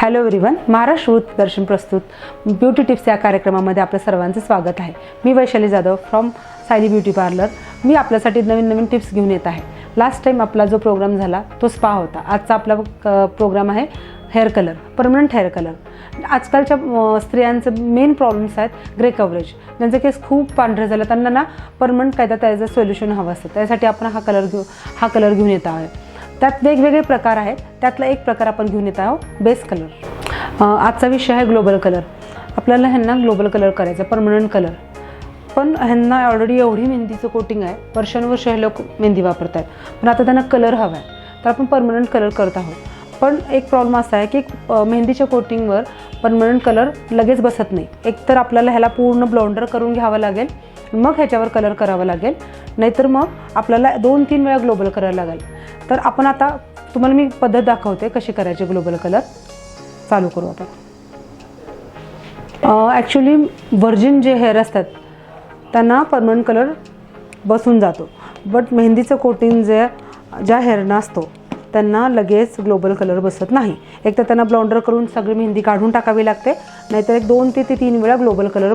Hello everyone, Maharashtra दर्शन प्रस्तुत beauty tips या कार्यक्रमामध्ये आपल्या सर्वांचं स्वागत आहे। मी Vaishali Jadhav from Sayali beauty parlour. मी आपल्यासाठी नवीन टिप्स घेऊन येत आहे। लास्ट टाइम आपला जो प्रोग्राम झाला तो स्पा होता। आजचा आपला प्रोग्राम आहे hair colour, permanent hair colour. आजकालच्या स्त्रियांचे मेन प्रॉब्लेम्स आहेत ग्रे कव्हरेज। ज्यांचे केस खूप पांढरे झाले त्यांना ना परमनंट कायदा त्याचं सोल्युशन हवं असतं। त्यासाठी आपण हा कलर घेऊन येत आहोत। त्यात वेगवेगळे प्रकार आहेत। त्यातला एक प्रकार आपण घेऊन येत आहोत, बेस कलर। आजचा विषय आहे ग्लोबल कलर। आपल्याला ह्यांना ग्लोबल कलर करायचा, परमनंट कलर। पण ह्यांना ऑलरेडी एवढी मेहंदीचं कोटिंग आहे, वर्षानुवर्ष हे लोक मेहंदी वापरतात, पण आता त्यांना कलर हवा आहे, तर आपण परमनंट कलर करत आहोत। पण एक प्रॉब्लेम असा आहे की मेहंदीच्या कोटिंगवर परमनंट कलर लगेच बसत नाही। एक तर आपल्याला ह्याला पूर्ण ब्लॉन्डर करून घ्यावं लागेल, मग ह्याच्यावर कलर करावा लागेल, नाहीतर मग आपल्याला 2-3 वेळा ग्लोबल करायला लागेल। तर आपण आता तुम्हाला मी पद्धत दाखवते कशी करायची ग्लोबल कलर। चालू करू आपण। ॲक्च्युली व्हर्जिन जे हेअर असतात त्यांना परमनंट कलर बसून जातो, बट मेहंदीचं कोटिंग ज्या हेअरना असतो त्यांना लगेच ग्लोबल कलर बसत नाही। एक तर त्यांना ब्लॉन्डर करून सगळी मेहंदी काढून टाकावी लागते, नाहीतर एक 2 ते 3 वेळा ग्लोबल कलर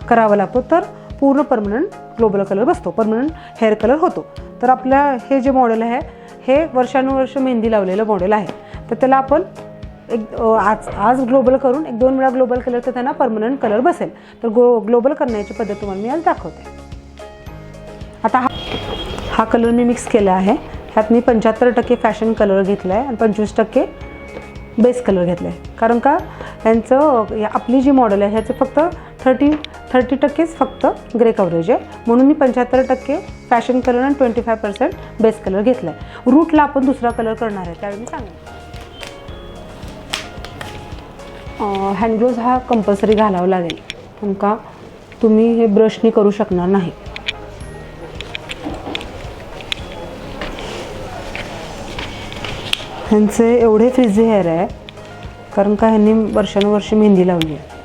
करावा लागतो, तर पूर्ण परमनंट ग्लोबल कलर बसतो, परमनंट हेअर कलर होतो। तर आपल्या हे जे मॉडेल आहे हे वर्षानुवर्ष मेहंदी लावलेलं मॉडेल आहे। तर त्याला आपण आज ग्लोबल करून 1-2 वेळा ग्लोबल कलर तर त्यांना परमनंट कलर बसेल। तर ग्लोबल करण्याची पद्धत तुम्हाला मी आज दाखवते। आता हा कलर मी मिक्स केला आहे। ह्यात मी 75% फॅशन कलर घेतला आहे आणि 25% बेस कलर घेतला आहे। कारण का यांचं आपली जी मॉडेल आहे ह्याचं फक्त 30% फक्त ग्रे कव्हरेज आहे, म्हणून मी 75% फॅशन कलर आणि 25% बेस कलर घेतला आहे। रूटला आपण दुसरा कलर करणार आहे, त्यावेळी मी सांगेन। हँडग्लोव्ज हा कंपल्सरी घालावा लागेल, कारण का तुम्ही हे ब्रशनी करू शकणार नाही। ह्यांचे एवढे फ्रिझी हेअर आहे कारण का ह्यांनी वर्षानुवर्ष मेहंदी लावली आहे।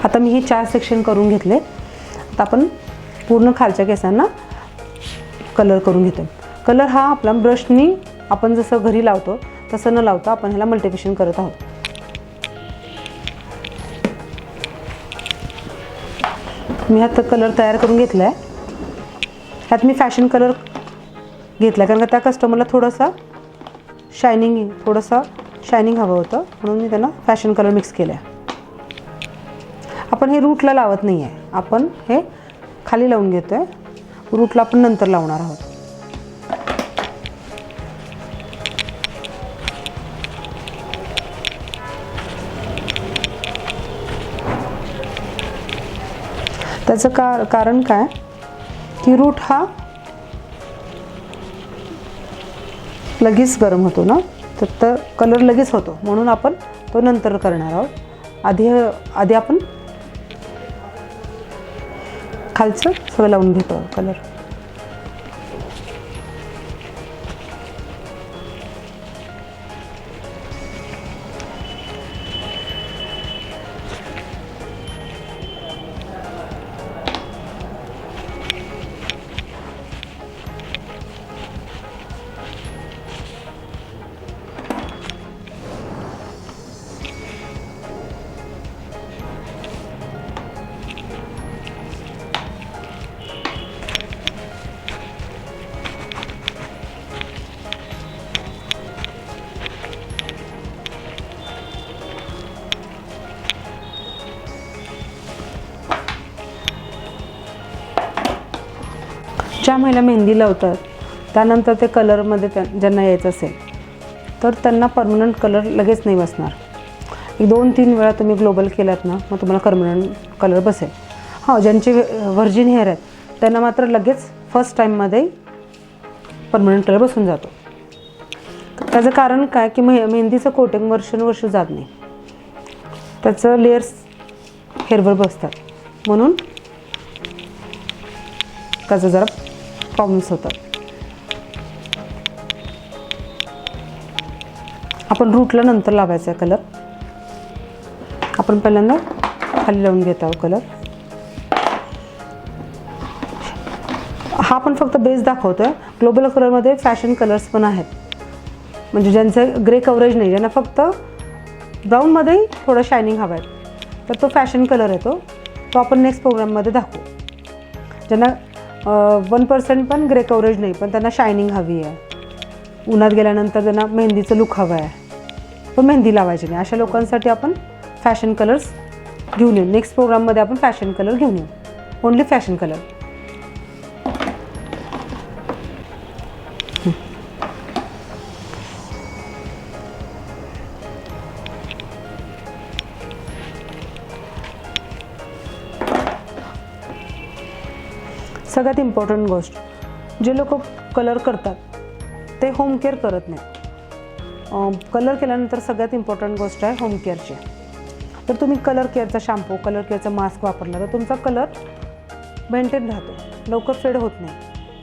आता मी हे 4 सेक्शन करून घेतले। आता आपण पूर्ण खालच्या केसांना कलर करून घेतो। कलर हा आपला ब्रशनी आपण जसं घरी लावतो तसं न लावता आपण ह्याला मल्टिप्लिकेशन करत आहोत। मी ह्यात कलर तयार करून घेतला आहे। ह्यात मी फॅशन कलर घेतला कारण का त्या कस्टमरला थोडंसं शायनिंग हवं होतं, म्हणून मी त्यांना फॅशन कलर मिक्स केला आहे। आपण हे रूटला लावत नाही आहे, आपण हे खाली लावून घेतो आहे। रूटला आपण नंतर लावणार आहोत। त्याचं कारण काय की रूट हा लगेच गरम होतो ना, तर कलर लगेच होतो, म्हणून आपण तो नंतर करणार आहोत। आधी आपण खालचं सगळं लावून घेतो कलर। ज्या महिला मेहंदी लावतात त्यानंतर ते कलरमध्ये ज्यांना यायचं असेल तर त्यांना परमनंट कलर लगेच नाही बसणार। 1-2-3 वेळा तुम्ही ग्लोबल केलात ना, मग तुम्हाला परमनंट कलर बसेल। हां, ज्यांचे व्हर्जिन हेअर आहेत त्यांना मात्र लगेच फर्स्ट टाईममध्ये परमनंट कलर बसून जातो। त्याचं कारण काय की मेहंदीचं कोटिंग वर्षानुवर्ष जात नाही, त्याचं लेयर्स हेअरवर बसतात, म्हणून त्याचं जरा प्रॉब्लेम्स होतात। आपण रूटला नंतर लावायचा कलर। आपण पहिल्यांदा खाली लावून घेत आहोत कलर। हा पण फक्त बेस दाखवतोय. ग्लोबल कलरमध्ये फॅशन कलर्स पण आहेत, म्हणजे ज्यांचं ग्रे कव्हरेज नाही, ज्यांना फक्त ब्राऊनमध्ये थोडं शायनिंग हवं आहे, तर तो फॅशन कलर येतो. तो आपण नेक्स्ट प्रोग्राममध्ये दाखवू. ज्यांना 1% पण ग्रे कव्हरेज नाही, पण त्यांना शायनिंग हवी आहे, उन्हात गेल्यानंतर त्यांना मेहंदीचं लुक हवं आहे, पण मेहंदी लावायची नाही, अशा लोकांसाठी आपण फॅशन कलर्स घेऊन येऊ. नेक्स्ट प्रोग्राममध्ये आपण फॅशन कलर घेऊन येऊ, ओन्ली फॅशन कलर. सगळ्यात इम्पॉर्टंट गोष्ट, जे लोक कलर करतात ते होम केअर करत नाही. कलर केल्यानंतर सगळ्यात इम्पॉर्टंट गोष्ट आहे होम केअरची. तर तुम्ही कलर केअरचा शॅम्पू, कलर केअरचा मास्क वापरला तर तुमचा कलर मेंटेन राहतो, लवकर फेड होत नाही.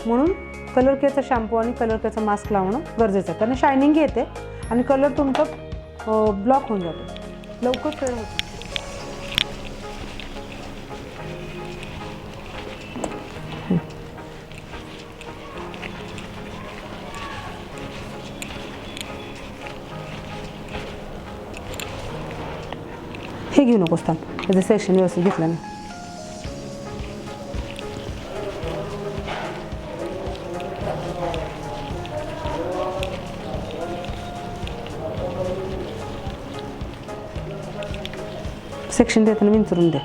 म्हणून कलर केअरचा शॅम्पू आणि कलर केअरचा मास्क लावणं गरजेचं आहे. त्याने शायनिंग येते आणि कलर तुमचा ब्लॉक होऊन जातो, लवकर फेड होतो. हे घेऊ नकोस थांब, त्याचं सेक्शन व्यवस्थित घेतलं नाही. सेक्शन देताना विंचरून दे.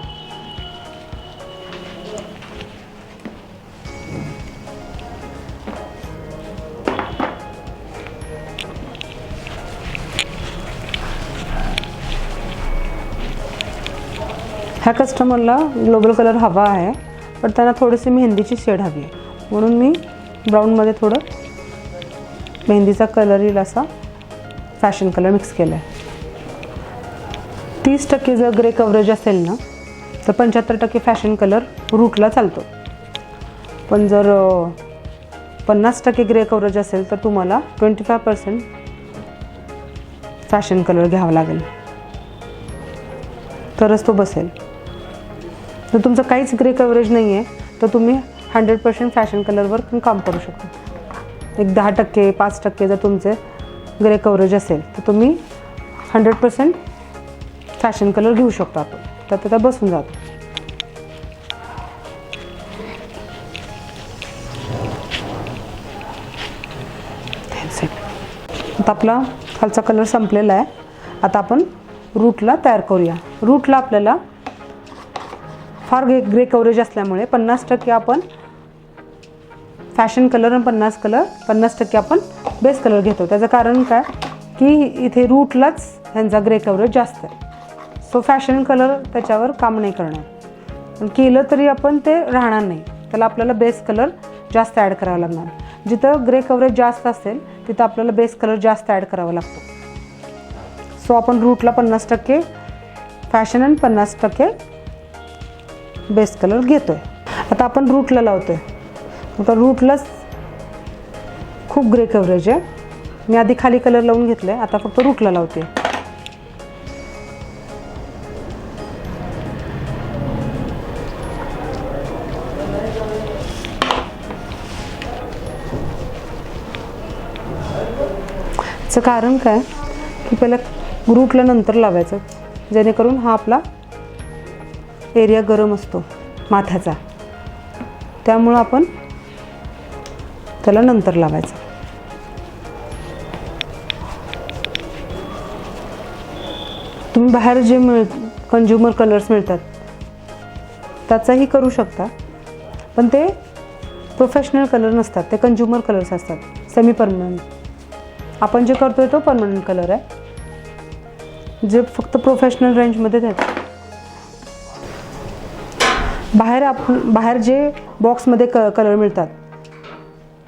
ह्या कस्टमरला ग्लोबल कलर हवा आहे, पण त्यांना थोडीशी मेहंदीची शेड हवी आहे, म्हणून मी ब्राऊनमध्ये थोडं मेहंदीचा कलर येईल असा फॅशन कलर मिक्स केला आहे. 30% जर ग्रे कव्हरेज असेल ना, तर 75% फॅशन कलर रूटला चालतो. पण जर 50% ग्रे कव्हरेज असेल तर तुम्हाला 25% फॅशन कलर घ्यावा लागेल, तरच तो बसेल. जर तुमचं काहीच ग्रे कव्हरेज नाही आहे तर तुम्ही 100% फॅशन कलरवर पण काम करू शकता. एक 10%, 5% जर तुमचे ग्रे कव्हरेज असेल तर तुम्ही 100% फॅशन कलर घेऊ शकतो आपण, तर त्याचा बसून जातो. आता आपला खालचा कलर संपलेला आहे. आता आपण रूटला तयार करूया. रूटला आपल्याला फार ग्रे कव्हरेज असल्यामुळे 50% आपण फॅशन कलर आणि 50% आपण बेस कलर घेतो. त्याचं कारण काय की इथे रूटलाच ह्यांचा ग्रे कव्हरेज जास्त आहे, सो फॅशन कलर त्याच्यावर काम नाही करणार. पण केलं तरी आपण ते राहणार नाही, त्याला आपल्याला बेस कलर जास्त ॲड करावा लागणार. जिथं ग्रे कव्हरेज जास्त असेल तिथं आपल्याला बेस कलर जास्त ॲड करावा लागतो. सो आपण रूटला 50% फॅशन आणि 50% बेस कलर घेतो आहे. आता आपण रूटला लावतो आहे. आता रूटलाच खूप ग्रे कव्हरेज आहे. मी आधी खाली कलर लावून घेतलं आहे, आता फक्त रूटला लावते. याचं कारण काय की पहिला रूटला नंतर लावायचं, जेणेकरून हा आपला एरिया गरम असतो माथ्याचा, त्यामुळं आपण त्याला नंतर लावायचं. तुम्ही बाहेर जे कंझ्युमर कलर्स मिळतात त्याचाही करू शकता, पण ते प्रोफेशनल कलर नसतात, ते कंझ्युमर कलर्स असतात, सेमी परमनंट. आपण जे करतोय तो परमनंट कलर आहे, जे फक्त प्रोफेशनल रेंजमध्ये देतात. बाहेर जे बॉक्समध्ये कलर मिळतात,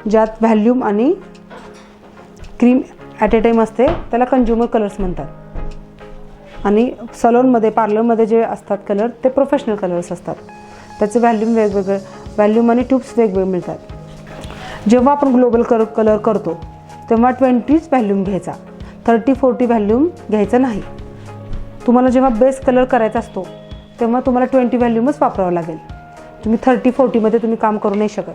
ज्यात व्हॅल्यूम आणि क्रीम ॲट ए टाईम असते, त्याला कंझ्युमर कलर्स म्हणतात. आणि सलूनमध्ये, पार्लरमध्ये जे असतात कलर, ते प्रोफेशनल कलर्स असतात. त्याचे व्हॅल्यूम वेगवेगळे, व्हॅल्यूम आणि ट्यूब्स वेगवेगळे मिळतात. जेव्हा आपण ग्लोबल कलर करतो तेव्हा 20 व्हॅल्यूम घ्यायचा, 30-40 व्हॅल्यूम घ्यायचं नाही. तुम्हाला जेव्हा बेस कलर करायचा असतो तेव्हा तुम्हाला 20 व्हॅल्यूमच वापरावं लागेल. तुम्ही 30-40मध्ये तुम्ही काम करू नाही शकत.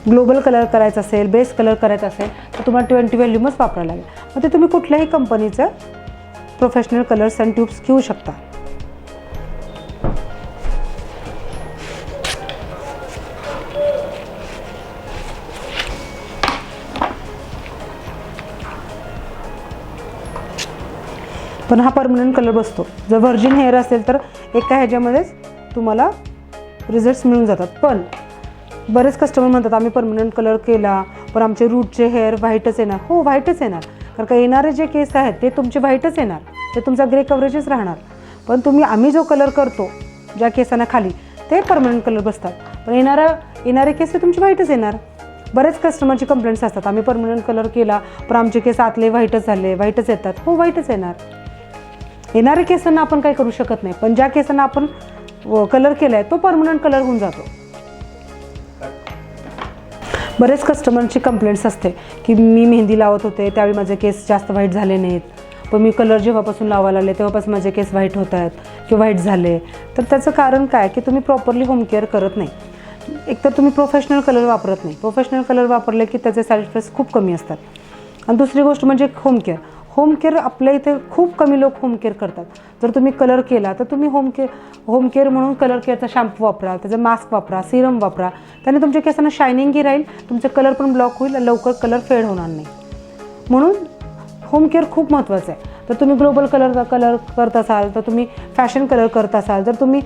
ग्लोबल कलर करायचा असेल, बेस कलर करायचा असेल तर तुम्हाला 20 व्हॉल्यूमच वापरावं लागेल. मग ते तुम्ही कुठल्याही कंपनीचं प्रोफेशनल कलर्स अँड ट्यूब्स घेऊ शकता. पण हा परमनंट कलर बसतो. जर व्हर्जिन हेअर असेल तर एका ह्याच्यामध्येच तुम्हाला रिझल्ट्स मिळून जातात. पण बरेच कस्टमर म्हणतात आम्ही परमनंट कलर केला पण आमचे रूटचे हेअर व्हाईटच येणार. हो, व्हाईटच येणार, कारण का येणारे जे केस आहेत ते तुमचे व्हाईटच येणार, ते तुमचा ग्रे कव्हरेजच राहणार. पण आम्ही जो कलर करतो ज्या केसांना खाली ते परमनंट कलर बसतात, पण येणारे केस ते तुमचे व्हाईटच येणार. बरेच कस्टमरची कंप्लेंट्स असतात आम्ही परमनंट कलर केला पण आमचे केस आतले व्हाईटच झाले, व्हाईटच येतात. हो, व्हाईटच येणार. येणाऱ्या केसांना आपण काही करू शकत नाही, पण ज्या केसांना आपण कलर केला आहे तो परमनंट कलर होऊन जातो. बरेच कस्टमरची कंप्लेंट्स असते की मी मेहंदी लावत होते त्यावेळी माझे केस जास्त व्हाईट झाले नाहीत, पण मी कलर जेव्हापासून लावायला लागले तेव्हापासून माझे केस व्हाईट होत आहेत किंवा व्हाईट झाले. तर त्याचं कारण काय की तुम्ही प्रॉपरली होम केअर करत नाही. एकतर तुम्ही प्रोफेशनल कलर वापरत नाही. प्रोफेशनल कलर वापरले की त्याचे साईड इफेक्ट्स खूप कमी असतात. आणि दुसरी गोष्ट म्हणजे होम केअर आपल्या इथे खूप कमी लोक होम केअर करतात. जर तुम्ही कलर केला तर तुम्ही होम केअर म्हणून कलर केअरचा शॅम्पू वापरा, त्याचा मास्क वापरा, सिरम वापरा. त्याने तुमच्या केसांना शायनिंगही राहील, तुमचे कलर पण ब्लॉक होईल, लवकर कलर फेड होणार नाही. म्हणून होम केअर खूप महत्त्वाचं आहे. तर तुम्ही ग्लोबल कलर करत असाल, तर तुम्ही फॅशन कलर करत असाल, जर तुम्ही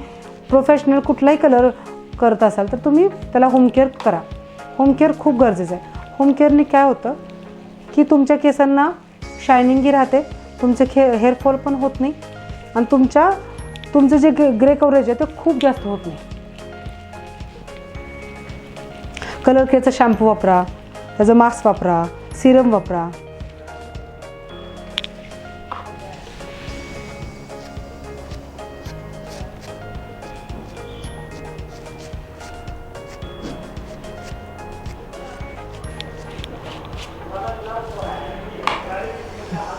प्रोफेशनल कुठलाही कलर करत असाल तर तुम्ही त्याला होम केअर करा. होम केअर खूप गरजेचं आहे. होम केअरने काय होतं की तुमच्या केसांना शायनिंगही राहते, तुमचे हेअरफॉल पण होत नाही आणि तुमचं जे ग्रे कव्हरेज आहे ते खूप जास्त होत नाही. कलर केअरचा शॅम्पू वापरा, त्याचं मास्क वापरा, सिरम वापरा.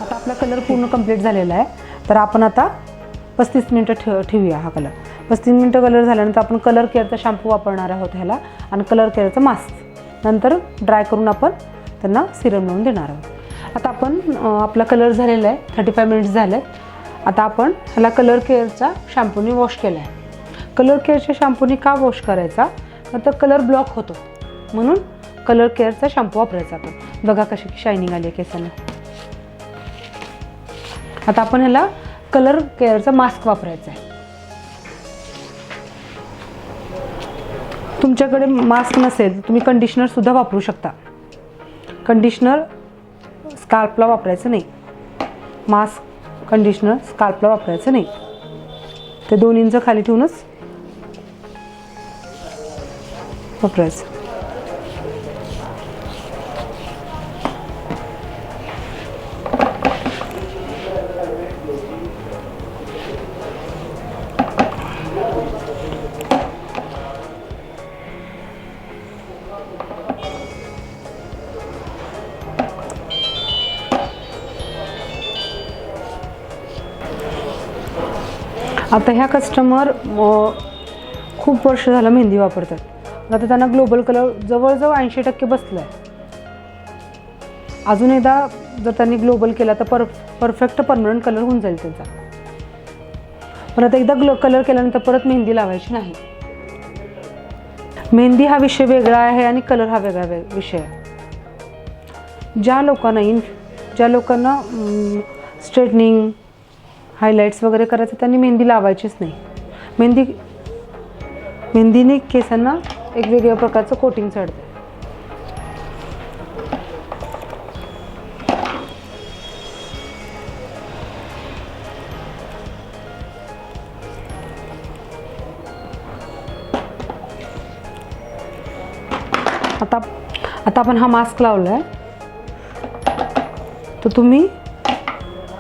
आता आपला कलर पूर्ण कंप्लीट झालेला आहे. तर आपण आता 35 मिनटं ठेवूया हा कलर. 35 मिनटं कलर झाल्यानंतर आपण कलर केअरचा शॅम्पू वापरणार आहोत ह्याला आणि कलर केअरचं मास्क. नंतर ड्राय करून आपण त्यांना सिरम लावून देणार आहोत. आता आपण आपला कलर झालेला आहे, 35 मिनिट्स झाले. आता आपण ह्याला कलर केअरच्या शॅम्पूने वॉश केला आहे. कलर केअरच्या शॅम्पूने का वॉश करायचा तर कलर ब्लॉक होतो, म्हणून कलर केअरचा शॅम्पू वापरायचा. आपण बघा कशी शायनिंग आली आहे केसांना. आता आपण ह्याला कलर केअरचा मास्क वापरायचा आहे. तुमच्याकडे मास्क नसेल तुम्ही कंडिशनर सुद्धा वापरू शकता. कंडिशनर स्काल्पला वापरायचं नाही. मास्क कंडिशनर स्काल्पला वापरायचं नाही. ते 2 इंच खाली ठेवूनच वापरायचं. आता ह्या कस्टमर खूप वर्ष झालं मेहंदी वापरतात. आता त्यांना ग्लोबल कलर जवळजवळ 80% बसलं आहे. अजून एकदा जर त्यांनी ग्लोबल केला तर परफेक्ट परमनंट कलर होऊन जाईल त्यांचा. पण आता एकदा कलर केल्यानंतर परत मेहंदी लावायची नाही. मेहंदी हा विषय वेगळा आहे आणि कलर हा वेगळा विषय आहे. ज्या लोकांना स्ट्रेटनिंग हायलाइट्स वगैरे करायचं त्यांनी मेहंदी लावायचीच नाही. मेहंदीने केसांना एक वेगळ्या प्रकारचं कोटिंग चढते. आता आपण हा मास्क लावला आहे तर तुम्ही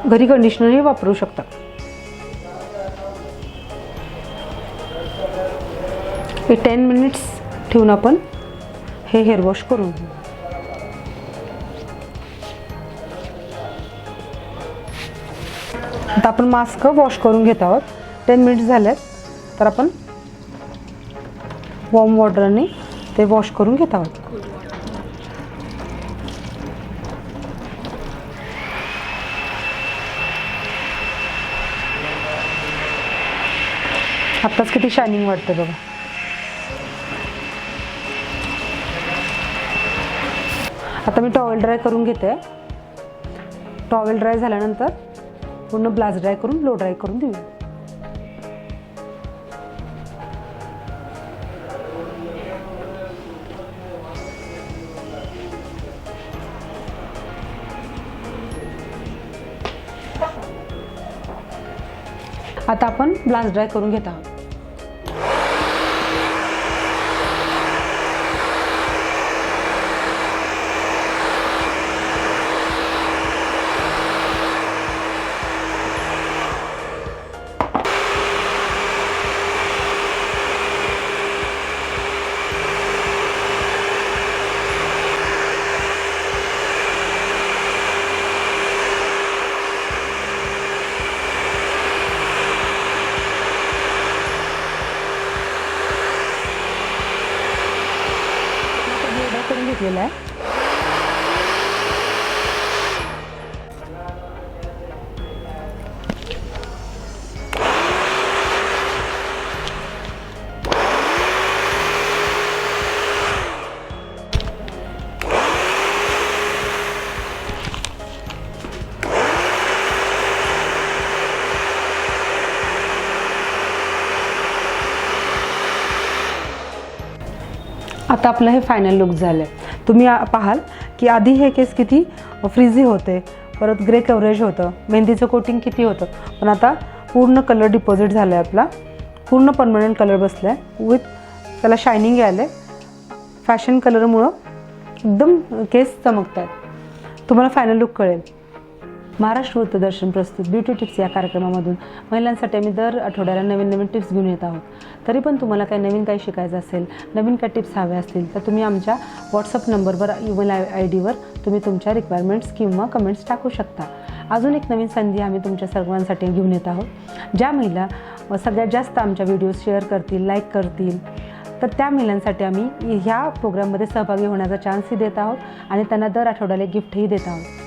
घरी कंडिशनरही वापरू शकता. हे 10 मिनिट्स ठेवून आपण हे हेअर वॉश करून घेऊ. आता आपण मास्क वॉश करून घेत आहोत. 10 मिनिट्स झालेत तर आपण वॉर्म वॉटरने ते वॉश करून घेत आहोत. आत्ताच किती शायनिंग वाटते बघा. आता मी टॉवेल ड्राय करून घेते. टॉवेल ड्राय झाल्यानंतर पूर्ण ब्लास्ट ड्राय करून लो ड्राय करून देऊया. आता आपण ब्लास्ट ड्राय करून घेत आहोत. करून घेतलेला आहे. आता आपलं हे फायनल लुक झालं आहे. तुम्ही पाहाल की आधी हे केस किती फ्रीझी होते, परत ग्रे कव्हरेज होतं, मेहंदीचं कोटिंग किती होतं, पण आता पूर्ण कलर डिपॉझिट झालं आहे. आपला पूर्ण परमनंट कलर बसला आहे विथ त्याला शायनिंग आलं आहे. फॅशन कलरमुळं एकदम केस चमकत आहेत. तुम्हाला फायनल लुक कळेल. महाराष्ट्र वृत्तदर्शन प्रस्तुत ब्युटी टिप्स या कार्यक्रमामधून महिलांसाठी आम्ही दर आठवड्याला नवीन नवीन टिप्स घेऊन येत आहोत. तरी पण तुम्हाला काही नवीन काही शिकायचं असेल, नवीन काही टिप्स हव्या असतील तर तुम्ही आमच्या व्हॉट्सअप नंबरवर, ईमेल ID वर तुम्ही तुमच्या रिक्वायरमेंट्स किंवा कमेंट्स टाकू शकता. अजून एक नवीन संधी आम्ही तुमच्या सर्वांसाठी घेऊन येत आहोत. ज्या महिला सगळ्यात जास्त आमच्या व्हिडिओ शेअर करतील, लाईक करतील, तर त्या महिलांसाठी आम्ही ह्या प्रोग्राममध्ये सहभागी होण्याचा चान्सही देत आहोत आणि त्यांना दर आठवड्याला गिफ्टही देत आहोत.